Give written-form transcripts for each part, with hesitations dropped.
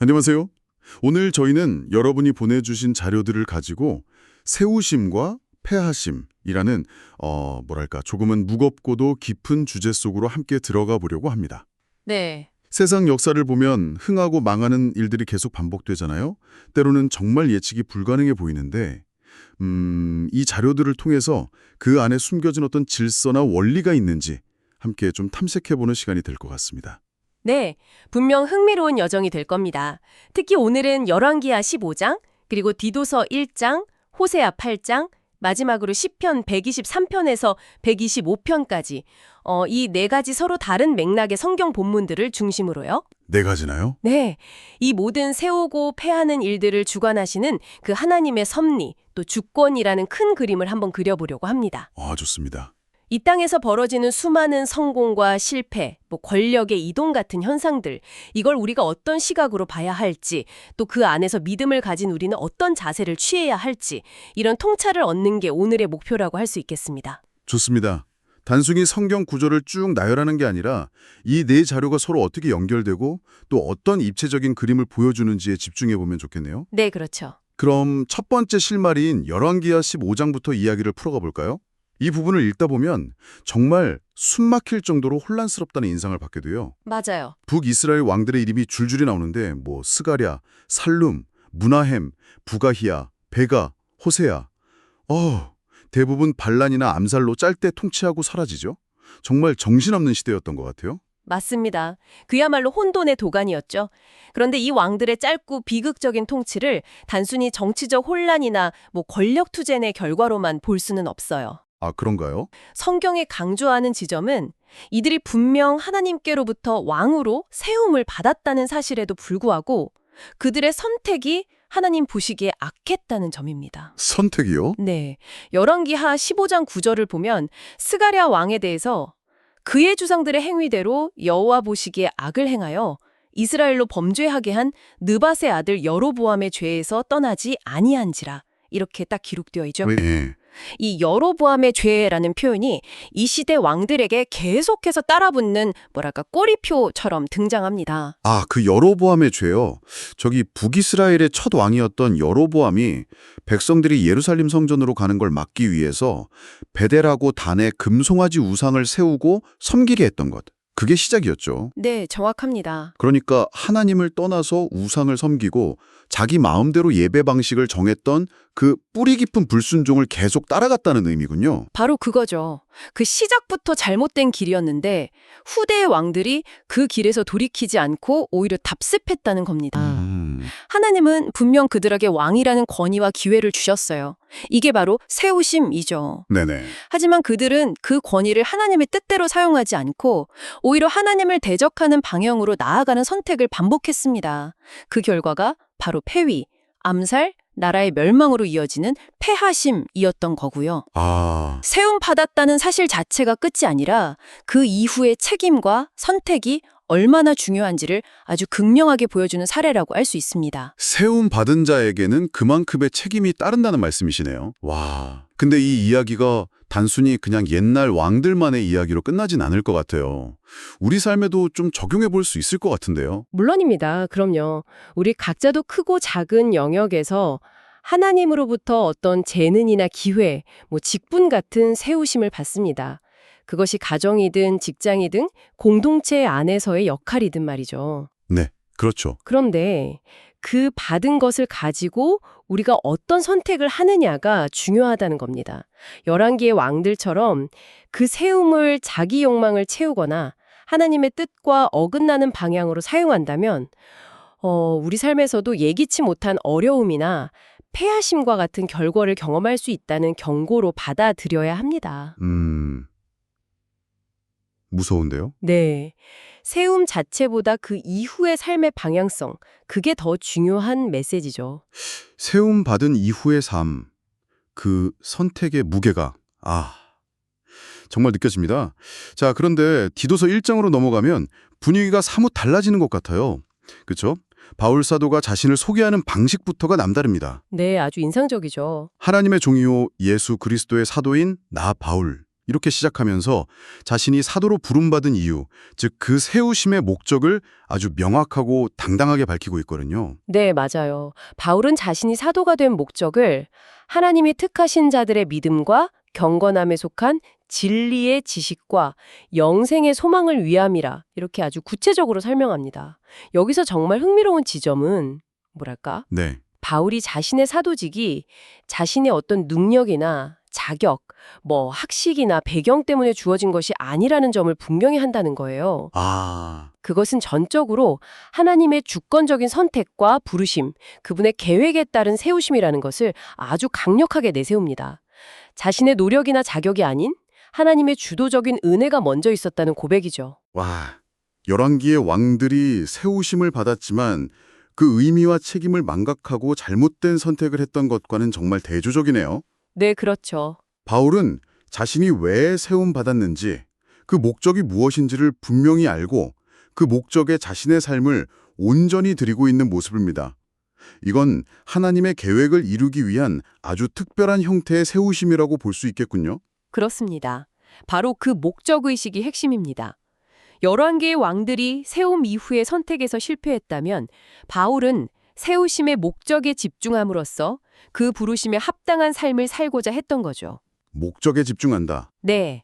안녕하세요. 오늘 저희는 여러분이 보내주신 자료들을 가지고 세우심과 패하심이라는 조금은 무겁고도 깊은 주제 속으로 함께 들어가 보려고 합니다. 네, 세상 역사를 보면 흥하고 망하는 일들이 계속 반복되잖아요. 때로는 정말 예측이 불가능해 보이는데 이 자료들을 통해서 그 안에 숨겨진 어떤 질서나 원리가 있는지 함께 좀 탐색해보는 시간이 될 것 같습니다. 네, 분명 흥미로운 여정이 될 겁니다. 특히 오늘은 열왕기하 15장, 그리고 디도서 1장, 호세아 8장, 마지막으로 시편 123편에서 125편까지 이 네 가지 서로 다른 맥락의 성경 본문들을 중심으로요. 네 가지나요? 네, 이 모든 세우고 패하는 일들을 주관하시는 그 하나님의 섭리, 또 주권이라는 큰 그림을 한번 그려보려고 합니다. 좋습니다. 이 땅에서 벌어지는 수많은 성공과 실패, 권력의 이동 같은 현상들, 이걸 우리가 어떤 시각으로 봐야 할지, 또 그 안에서 믿음을 가진 우리는 어떤 자세를 취해야 할지, 이런 통찰을 얻는 게 오늘의 목표라고 할 수 있겠습니다. 좋습니다. 단순히 성경 구조를 쭉 나열하는 게 아니라 이 네 자료가 서로 어떻게 연결되고 또 어떤 입체적인 그림을 보여주는지에 집중해보면 좋겠네요. 네, 그렇죠. 그럼 첫 번째 실마리인 열왕기하 15장부터 이야기를 풀어가 볼까요? 이 부분을 읽다 보면 정말 숨막힐 정도로 혼란스럽다는 인상을 받게 돼요. 맞아요. 북이스라엘 왕들의 이름이 줄줄이 나오는데 스가랴, 살룸, 무나헴, 부가히야, 베가, 호세아. 대부분 반란이나 암살로 짧게 통치하고 사라지죠. 정말 정신없는 시대였던 것 같아요. 맞습니다. 그야말로 혼돈의 도가니였죠. 그런데 이 왕들의 짧고 비극적인 통치를 단순히 정치적 혼란이나 권력 투쟁의 결과로만 볼 수는 없어요. 그런가요? 성경이 강조하는 지점은 이들이 분명 하나님께로부터 왕으로 세움을 받았다는 사실에도 불구하고 그들의 선택이 하나님 보시기에 악했다는 점입니다. 선택이요? 네, 열왕기하 15장 9절을 보면 스가랴 왕에 대해서 그의 주상들의 행위대로 여호와 보시기에 악을 행하여 이스라엘로 범죄하게 한 느밧의 아들 여로보암의 죄에서 떠나지 아니한지라 이렇게 딱 기록되어 있죠. 네. 이 여로보암의 죄라는 표현이 이 시대 왕들에게 계속해서 따라붙는 꼬리표처럼 등장합니다. 그 여로보암의 죄요. 저기 북이스라엘의 첫 왕이었던 여로보암이 백성들이 예루살렘 성전으로 가는 걸 막기 위해서 베델하고 단에 금송아지 우상을 세우고 섬기게 했던 것. 그게 시작이었죠. 네, 정확합니다. 그러니까 하나님을 떠나서 우상을 섬기고 자기 마음대로 예배 방식을 정했던 그 뿌리 깊은 불순종을 계속 따라갔다는 의미군요. 바로 그거죠. 그 시작부터 잘못된 길이었는데 후대의 왕들이 그 길에서 돌이키지 않고 오히려 답습했다는 겁니다. 하나님은 분명 그들에게 왕이라는 권위와 기회를 주셨어요. 이게 바로 세우심이죠. 네네. 하지만 그들은 그 권위를 하나님의 뜻대로 사용하지 않고 오히려 하나님을 대적하는 방향으로 나아가는 선택을 반복했습니다. 그 결과가 바로 폐위, 암살, 나라의 멸망으로 이어지는 패하심이었던 거고요. 세움 받았다는 사실 자체가 끝이 아니라 그 이후의 책임과 선택이 얼마나 중요한지를 아주 극명하게 보여주는 사례라고 할 수 있습니다. 세움 받은 자에게는 그만큼의 책임이 따른다는 말씀이시네요. 와. 근데 이 이야기가 단순히 그냥 옛날 왕들만의 이야기로 끝나진 않을 것 같아요. 우리 삶에도 좀 적용해 볼 수 있을 것 같은데요. 물론입니다. 그럼요. 우리 각자도 크고 작은 영역에서 하나님으로부터 어떤 재능이나 기회, 직분 같은 세우심을 받습니다. 그것이 가정이든 직장이든 공동체 안에서의 역할이든 말이죠. 네, 그렇죠. 그런데 그 받은 것을 가지고 우리가 어떤 선택을 하느냐가 중요하다는 겁니다. 열왕기의 왕들처럼 그 세움을 자기 욕망을 채우거나 하나님의 뜻과 어긋나는 방향으로 사용한다면 우리 삶에서도 예기치 못한 어려움이나 패하심과 같은 결과를 경험할 수 있다는 경고로 받아들여야 합니다. 무서운데요? 네. 세움 자체보다 그 이후의 삶의 방향성, 그게 더 중요한 메시지죠. 세움 받은 이후의 삶, 그 선택의 무게가 정말 느껴집니다. 자, 그런데 디도서 1장으로 넘어가면 분위기가 사뭇 달라지는 것 같아요. 그렇죠? 바울 사도가 자신을 소개하는 방식부터가 남다릅니다. 네, 아주 인상적이죠. 하나님의 종이요 예수 그리스도의 사도인 나 바울, 이렇게 시작하면서 자신이 사도로 부름받은 이유, 즉 그 세우심의 목적을 아주 명확하고 당당하게 밝히고 있거든요. 네, 맞아요. 바울은 자신이 사도가 된 목적을 하나님이 택하신 자들의 믿음과 경건함에 속한 진리의 지식과 영생의 소망을 위함이라 이렇게 아주 구체적으로 설명합니다. 여기서 정말 흥미로운 지점은 뭐랄까? 네. 바울이 자신의 사도직이 자신의 어떤 능력이나 자격, 학식이나 배경 때문에 주어진 것이 아니라는 점을 분명히 한다는 거예요. 아, 그것은 전적으로 하나님의 주권적인 선택과 부르심, 그분의 계획에 따른 세우심이라는 것을 아주 강력하게 내세웁니다. 자신의 노력이나 자격이 아닌 하나님의 주도적인 은혜가 먼저 있었다는 고백이죠. 와. 열왕기의 왕들이 세우심을 받았지만 그 의미와 책임을 망각하고 잘못된 선택을 했던 것과는 정말 대조적이네요. 네, 그렇죠. 바울은 자신이 왜 세움받았는지, 그 목적이 무엇인지를 분명히 알고 그 목적에 자신의 삶을 온전히 드리고 있는 모습입니다. 이건 하나님의 계획을 이루기 위한 아주 특별한 형태의 세우심이라고 볼 수 있겠군요. 그렇습니다. 바로 그 목적의식이 핵심입니다. 열왕기의 왕들이 세움 이후의 선택에서 실패했다면 바울은 세우심의 목적에 집중함으로써 그 부르심에 합당한 삶을 살고자 했던 거죠. 목적에 집중한다. 네.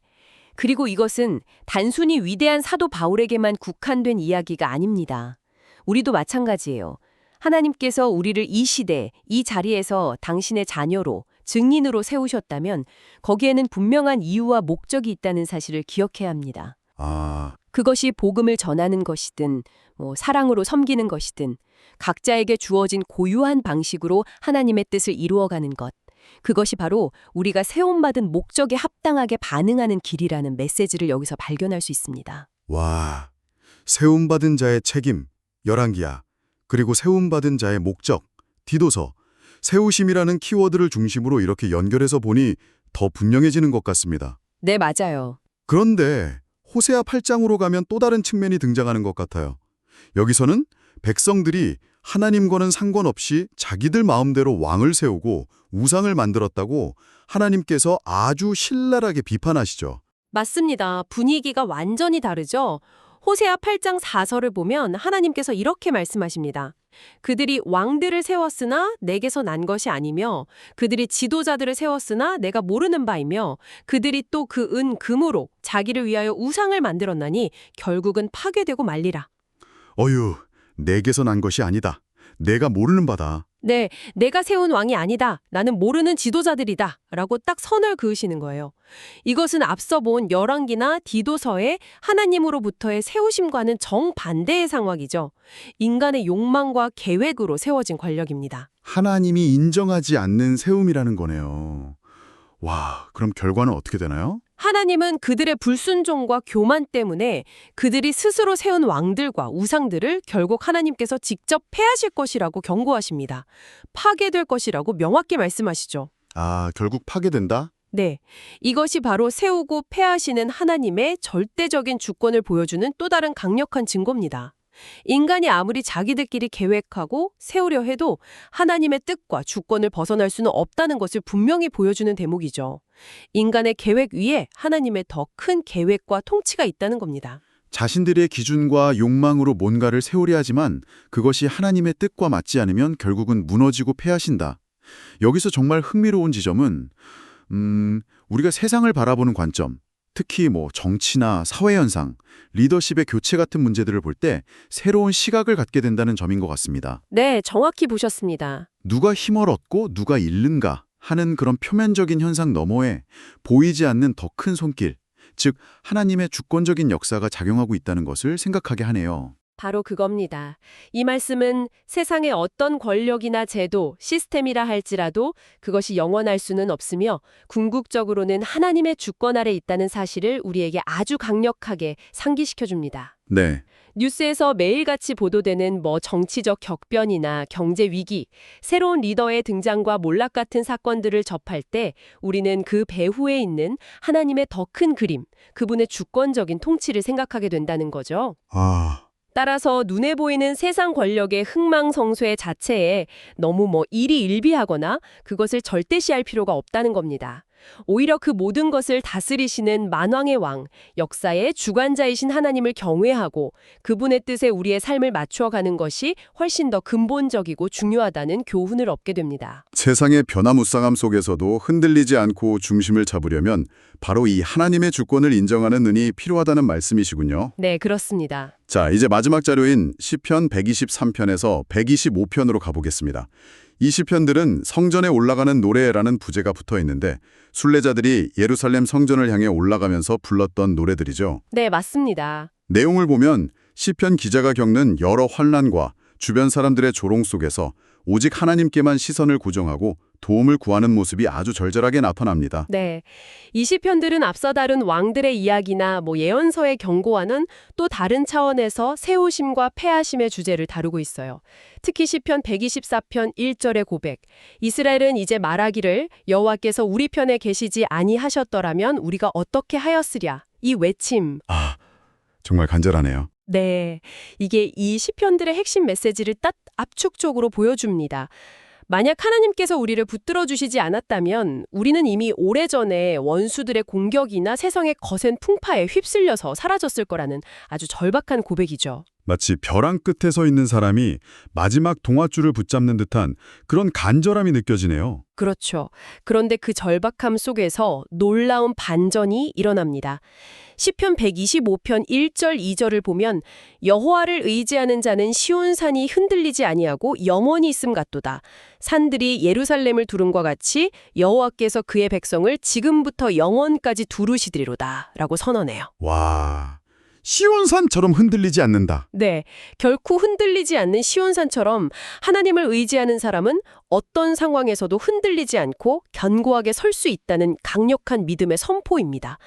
그리고 이것은 단순히 위대한 사도 바울에게만 국한된 이야기가 아닙니다. 우리도 마찬가지예요. 하나님께서 우리를 이 시대, 이 자리에서 당신의 자녀로, 증인으로 세우셨다면 거기에는 분명한 이유와 목적이 있다는 사실을 기억해야 합니다. 아, 그것이 복음을 전하는 것이든 사랑으로 섬기는 것이든 각자에게 주어진 고유한 방식으로 하나님의 뜻을 이루어가는 것. 그것이 바로 우리가 세움받은 목적에 합당하게 반응하는 길이라는 메시지를 여기서 발견할 수 있습니다. 와. 세움받은 자의 책임, 열왕기야. 그리고 세움받은 자의 목적, 디도서. 세우심이라는 키워드를 중심으로 이렇게 연결해서 보니 더 분명해지는 것 같습니다. 네, 맞아요. 그런데 호세아 8장으로 가면 또 다른 측면이 등장하는 것 같아요. 여기서는 백성들이 하나님과는 상관없이 자기들 마음대로 왕을 세우고 우상을 만들었다고 하나님께서 아주 신랄하게 비판하시죠. 맞습니다. 분위기가 완전히 다르죠. 호세아 8장 4절을 보면 하나님께서 이렇게 말씀하십니다. 그들이 왕들을 세웠으나 내게서 난 것이 아니며 그들이 지도자들을 세웠으나 내가 모르는 바이며 그들이 또 그 은 금으로 자기를 위하여 우상을 만들었나니 결국은 파괴되고 말리라. 어휴, 내게서 난 것이 아니다. 내가 모르는 바다. 네, 내가 세운 왕이 아니다. 나는 모르는 지도자들이다. 라고 딱 선을 그으시는 거예요. 이것은 앞서 본 열왕기나 디도서의 하나님으로부터의 세우심과는 정반대의 상황이죠. 인간의 욕망과 계획으로 세워진 권력입니다. 하나님이 인정하지 않는 세움이라는 거네요. 와, 그럼 결과는 어떻게 되나요? 하나님은 그들의 불순종과 교만 때문에 그들이 스스로 세운 왕들과 우상들을 결국 하나님께서 직접 패하실 것이라고 경고하십니다. 파괴될 것이라고 명확히 말씀하시죠. 아, 결국 파괴된다? 네, 이것이 바로 세우고 패하시는 하나님의 절대적인 주권을 보여주는 또 다른 강력한 증거입니다. 인간이 아무리 자기들끼리 계획하고 세우려 해도 하나님의 뜻과 주권을 벗어날 수는 없다는 것을 분명히 보여주는 대목이죠. 인간의 계획 위에 하나님의 더 큰 계획과 통치가 있다는 겁니다. 자신들의 기준과 욕망으로 뭔가를 세우려 하지만 그것이 하나님의 뜻과 맞지 않으면 결국은 무너지고 패하신다. 여기서 정말 흥미로운 지점은 우리가 세상을 바라보는 관점, 특히 정치나 사회현상, 리더십의 교체 같은 문제들을 볼 때 새로운 시각을 갖게 된다는 점인 것 같습니다. 네, 정확히 보셨습니다. 누가 힘을 얻고 누가 잃는가 하는 그런 표면적인 현상 너머에 보이지 않는 더 큰 손길, 즉 하나님의 주권적인 역사가 작용하고 있다는 것을 생각하게 하네요. 바로 그겁니다. 이 말씀은 세상의 어떤 권력이나 제도, 시스템이라 할지라도 그것이 영원할 수는 없으며 궁극적으로는 하나님의 주권 아래 있다는 사실을 우리에게 아주 강력하게 상기시켜줍니다. 네. 뉴스에서 매일같이 보도되는 정치적 격변이나 경제 위기, 새로운 리더의 등장과 몰락 같은 사건들을 접할 때 우리는 그 배후에 있는 하나님의 더 큰 그림, 그분의 주권적인 통치를 생각하게 된다는 거죠. 따라서 눈에 보이는 세상 권력의 흥망성쇠 자체에 너무 일희일비하거나 그것을 절대시할 필요가 없다는 겁니다. 오히려 그 모든 것을 다스리시는 만왕의 왕, 역사의 주관자이신 하나님을 경외하고 그분의 뜻에 우리의 삶을 맞춰가는 것이 훨씬 더 근본적이고 중요하다는 교훈을 얻게 됩니다. 세상의 변화무쌍함 속에서도 흔들리지 않고 중심을 잡으려면 바로 이 하나님의 주권을 인정하는 눈이 필요하다는 말씀이시군요. 네, 그렇습니다. 자, 이제 마지막 자료인 시편 123편에서 125편으로 가보겠습니다. 이 시편들은 성전에 올라가는 노래라는 부제가 붙어 있는데 순례자들이 예루살렘 성전을 향해 올라가면서 불렀던 노래들이죠. 네, 맞습니다. 내용을 보면 시편 기자가 겪는 여러 환난과 주변 사람들의 조롱 속에서 오직 하나님께만 시선을 고정하고 도움을 구하는 모습이 아주 절절하게 나타납니다. 네. 이 시편들은 앞서 다룬 왕들의 이야기나 예언서의 경고와는 또 다른 차원에서 세우심과 패하심의 주제를 다루고 있어요. 특히 시편 124편 1절의 고백. 이스라엘은 이제 말하기를 여호와께서 우리 편에 계시지 아니하셨더라면 우리가 어떻게 하였으랴. 이 외침. 아, 정말 간절하네요. 네. 이게 이 시편들의 핵심 메시지를 딱 압축적으로 보여줍니다. 만약 하나님께서 우리를 붙들어 주시지 않았다면 우리는 이미 오래전에 원수들의 공격이나 세상의 거센 풍파에 휩쓸려서 사라졌을 거라는 아주 절박한 고백이죠. 마치 벼랑 끝에 서 있는 사람이 마지막 동아줄을 붙잡는 듯한 그런 간절함이 느껴지네요. 그렇죠. 그런데 그 절박함 속에서 놀라운 반전이 일어납니다. 시편 125편 1절 2절을 보면 여호와를 의지하는 자는 시온산이 흔들리지 아니하고 영원히 있음 같도다. 산들이 예루살렘을 두름과 같이 여호와께서 그의 백성을 지금부터 영원까지 두루시리로다 라고 선언해요. 와, 시온산처럼 흔들리지 않는다. 네, 결코 흔들리지 않는 시온산처럼 하나님을 의지하는 사람은 어떤 상황에서도 흔들리지 않고 견고하게 설 수 있다는 강력한 믿음의 선포입니다.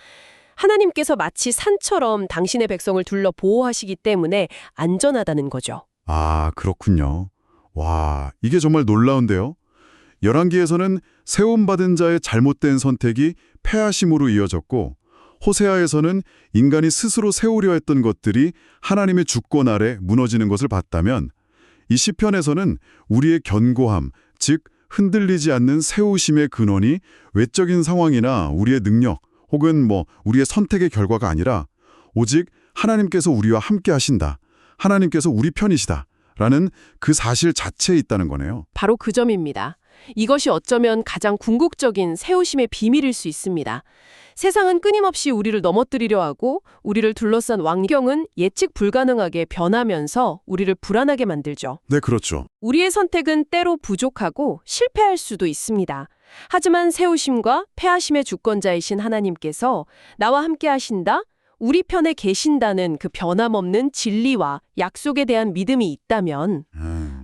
하나님께서 마치 산처럼 당신의 백성을 둘러 보호하시기 때문에 안전하다는 거죠. 아, 그렇군요. 와, 이게 정말 놀라운데요. 열왕기에서는 세움받은 자의 잘못된 선택이 패하심으로 이어졌고 호세아에서는 인간이 스스로 세우려 했던 것들이 하나님의 주권 아래 무너지는 것을 봤다면 이 시편에서는 우리의 견고함, 즉 흔들리지 않는 세우심의 근원이 외적인 상황이나 우리의 능력 혹은 우리의 선택의 결과가 아니라 오직 하나님께서 우리와 함께 하신다. 하나님께서 우리 편이시다. 라는 그 사실 자체에 있다는 거네요. 바로 그 점입니다. 이것이 어쩌면 가장 궁극적인 세우심의 비밀일 수 있습니다. 세상은 끊임없이 우리를 넘어뜨리려 하고 우리를 둘러싼 환경은 예측 불가능하게 변하면서 우리를 불안하게 만들죠. 네, 그렇죠. 우리의 선택은 때로 부족하고 실패할 수도 있습니다. 하지만 세우심과 패하심의 주권자이신 하나님께서 나와 함께 하신다, 우리 편에 계신다는 그 변함없는 진리와 약속에 대한 믿음이 있다면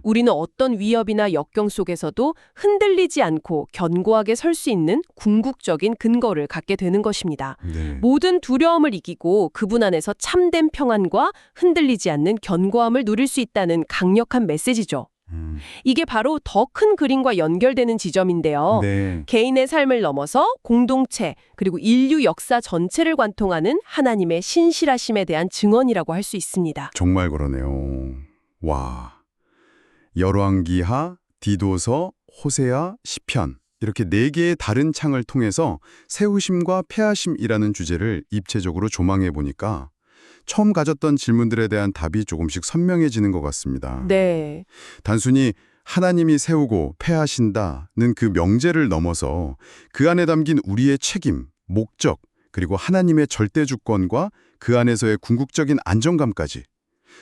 우리는 어떤 위협이나 역경 속에서도 흔들리지 않고 견고하게 설 수 있는 궁극적인 근거를 갖게 되는 것입니다. 네. 모든 두려움을 이기고 그분 안에서 참된 평안과 흔들리지 않는 견고함을 누릴 수 있다는 강력한 메시지죠. 이게 바로 더 큰 그림과 연결되는 지점인데요. 네. 개인의 삶을 넘어서 공동체 그리고 인류 역사 전체를 관통하는 하나님의 신실하심에 대한 증언이라고 할 수 있습니다. 정말 그러네요. 와, 열왕기하, 디도서, 호세아, 시편 이렇게 4개의 다른 창을 통해서 세우심과 패하심이라는 주제를 입체적으로 조망해 보니까 처음 가졌던 질문들에 대한 답이 조금씩 선명해지는 것 같습니다. 네. 단순히 하나님이 세우고 패하신다는 그 명제를 넘어서 그 안에 담긴 우리의 책임, 목적, 그리고 하나님의 절대 주권과 그 안에서의 궁극적인 안정감까지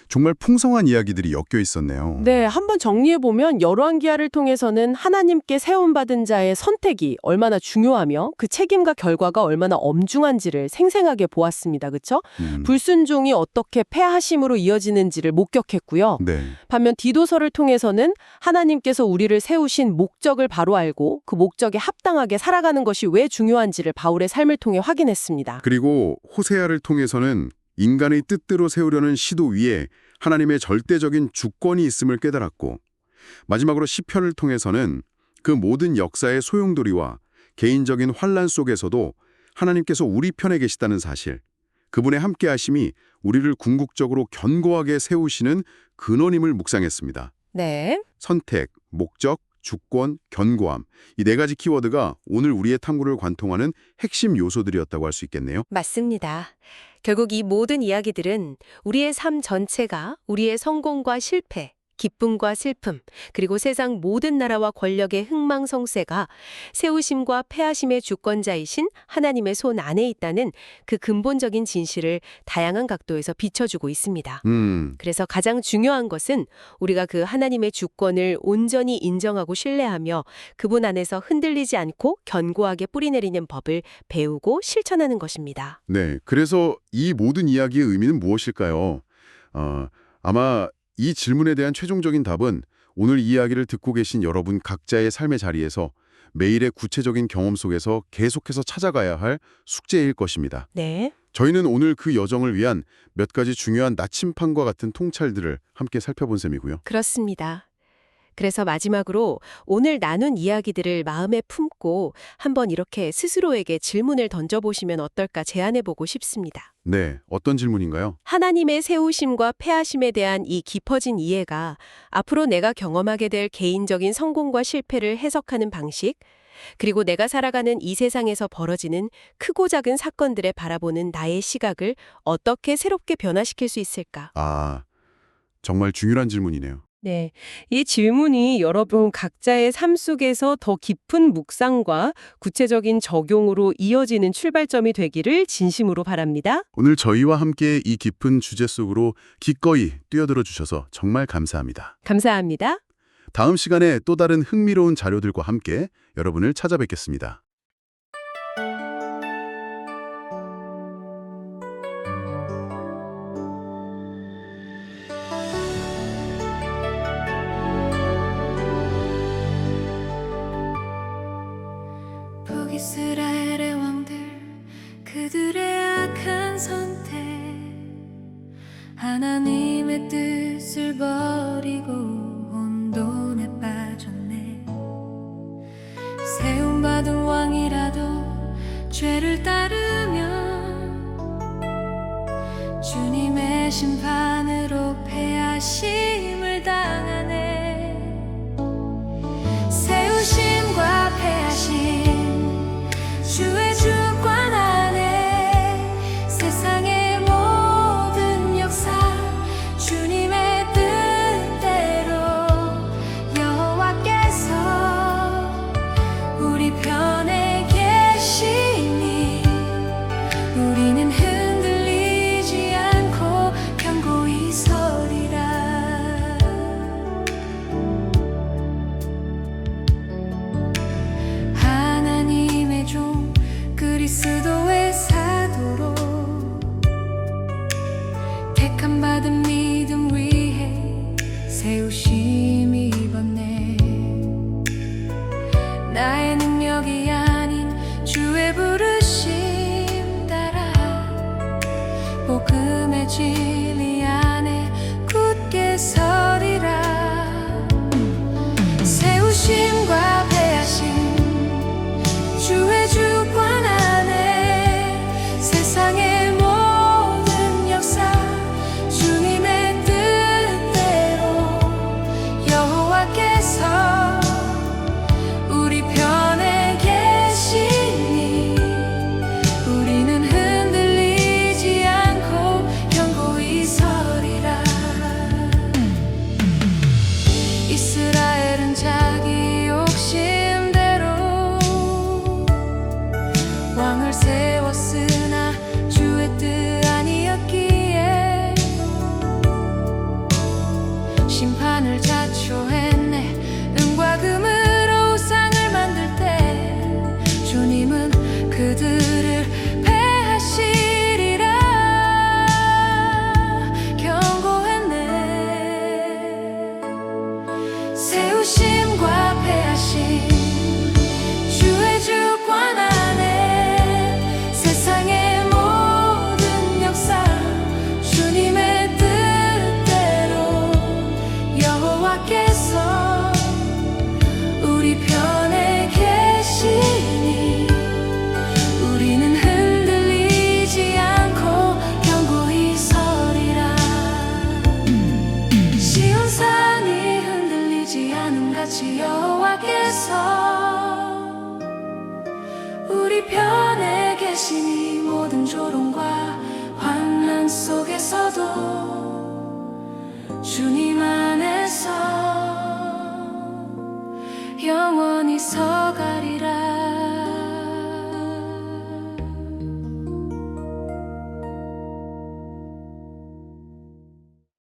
정말 풍성한 이야기들이 엮여 있었네요. 네, 한번 정리해보면 열왕기하를 통해서는 하나님께 세움받은 자의 선택이 얼마나 중요하며 그 책임과 결과가 얼마나 엄중한지를 생생하게 보았습니다. 그렇죠? 불순종이 어떻게 패하심으로 이어지는지를 목격했고요. 네. 반면 디도서를 통해서는 하나님께서 우리를 세우신 목적을 바로 알고 그 목적에 합당하게 살아가는 것이 왜 중요한지를 바울의 삶을 통해 확인했습니다. 그리고 호세아를 통해서는 인간의 뜻대로 세우려는 시도 위에 하나님의 절대적인 주권이 있음을 깨달았고 마지막으로 시편을 통해서는 그 모든 역사의 소용돌이와 개인적인 환난 속에서도 하나님께서 우리 편에 계시다는 사실, 그분의 함께하심이 우리를 궁극적으로 견고하게 세우시는 근원임을 묵상했습니다. 네. 선택, 목적, 주권, 견고함. 이 네 가지 키워드가 오늘 우리의 탐구를 관통하는 핵심 요소들이었다고 할 수 있겠네요. 맞습니다. 결국 이 모든 이야기들은 우리의 삶 전체가 우리의 성공과 실패, 기쁨과 슬픔, 그리고 세상 모든 나라와 권력의 흥망성쇠가 세우심과 패하심의 주권자이신 하나님의 손 안에 있다는 그 근본적인 진실을 다양한 각도에서 비춰주고 있습니다. 그래서 가장 중요한 것은 우리가 그 하나님의 주권을 온전히 인정하고 신뢰하며 그분 안에서 흔들리지 않고 견고하게 뿌리내리는 법을 배우고 실천하는 것입니다. 네, 그래서 이 모든 이야기의 의미는 무엇일까요? 아마 이 질문에 대한 최종적인 답은 오늘 이 이야기를 듣고 계신 여러분 각자의 삶의 자리에서 매일의 구체적인 경험 속에서 계속해서 찾아가야 할 숙제일 것입니다. 네. 저희는 오늘 그 여정을 위한 몇 가지 중요한 나침판과 같은 통찰들을 함께 살펴본 셈이고요. 그렇습니다. 그래서 마지막으로 오늘 나눈 이야기들을 마음에 품고 한번 이렇게 스스로에게 질문을 던져보시면 어떨까 제안해보고 싶습니다. 네, 어떤 질문인가요? 하나님의 세우심과 패하심에 대한 이 깊어진 이해가 앞으로 내가 경험하게 될 개인적인 성공과 실패를 해석하는 방식, 그리고 내가 살아가는 이 세상에서 벌어지는 크고 작은 사건들에 바라보는 나의 시각을 어떻게 새롭게 변화시킬 수 있을까? 정말 중요한 질문이네요. 네, 이 질문이 여러분 각자의 삶 속에서 더 깊은 묵상과 구체적인 적용으로 이어지는 출발점이 되기를 진심으로 바랍니다. 오늘 저희와 함께 이 깊은 주제 속으로 기꺼이 뛰어들어 주셔서 정말 감사합니다. 감사합니다. 다음 시간에 또 다른 흥미로운 자료들과 함께 여러분을 찾아뵙겠습니다. 북이스라엘의 왕들 그들의 악한 선택 하나님의 뜻을 버리고 혼돈에 빠졌네. 세움받은 왕이라도 죄를 따르면 주님의 심판으로 패하심을 당하네. 세우심과 패하심 주의 주권 안에 세상의 모든 역사 주님의 뜻대로 여호와께서 우리 편에 계시니 우리는 흔들리지 않고 견고히 서리라. 하나님의 종 그리스도의 사도로 택함 받은 믿음 위해 세우심 입었네. 나의 능력이 아닌 주의 부르심 따라 복음의 진리 안에 굳게 서리라. 세우심과 패하심 주의 주권 안에 세상의 모든 역사 주님의 뜻대로 여호와께서 우리 편에 계시니 우리는 흔들리지 않고 견고히 서리라. 이스라엘은 자기 욕심대로 왕을 세웠으나 주의 뜻 아니었기에 심판을 자초했네. 은과 금으로 우상을 만들 때 주님은 그들을 패하시리라 경고했네. 세우심과 패하심 주의 주권 안에 세상의 모든 역사 주님의 뜻대로 여호와께서 우리 편에 계시니 우리는 흔들리지 않고 견고히 서리라. 시온산이 흔들리지 않음 같이 같이 여호와께서 우리 편에 계시니 모든 조롱과 환난 속에서도 주님 안에서 영원히 서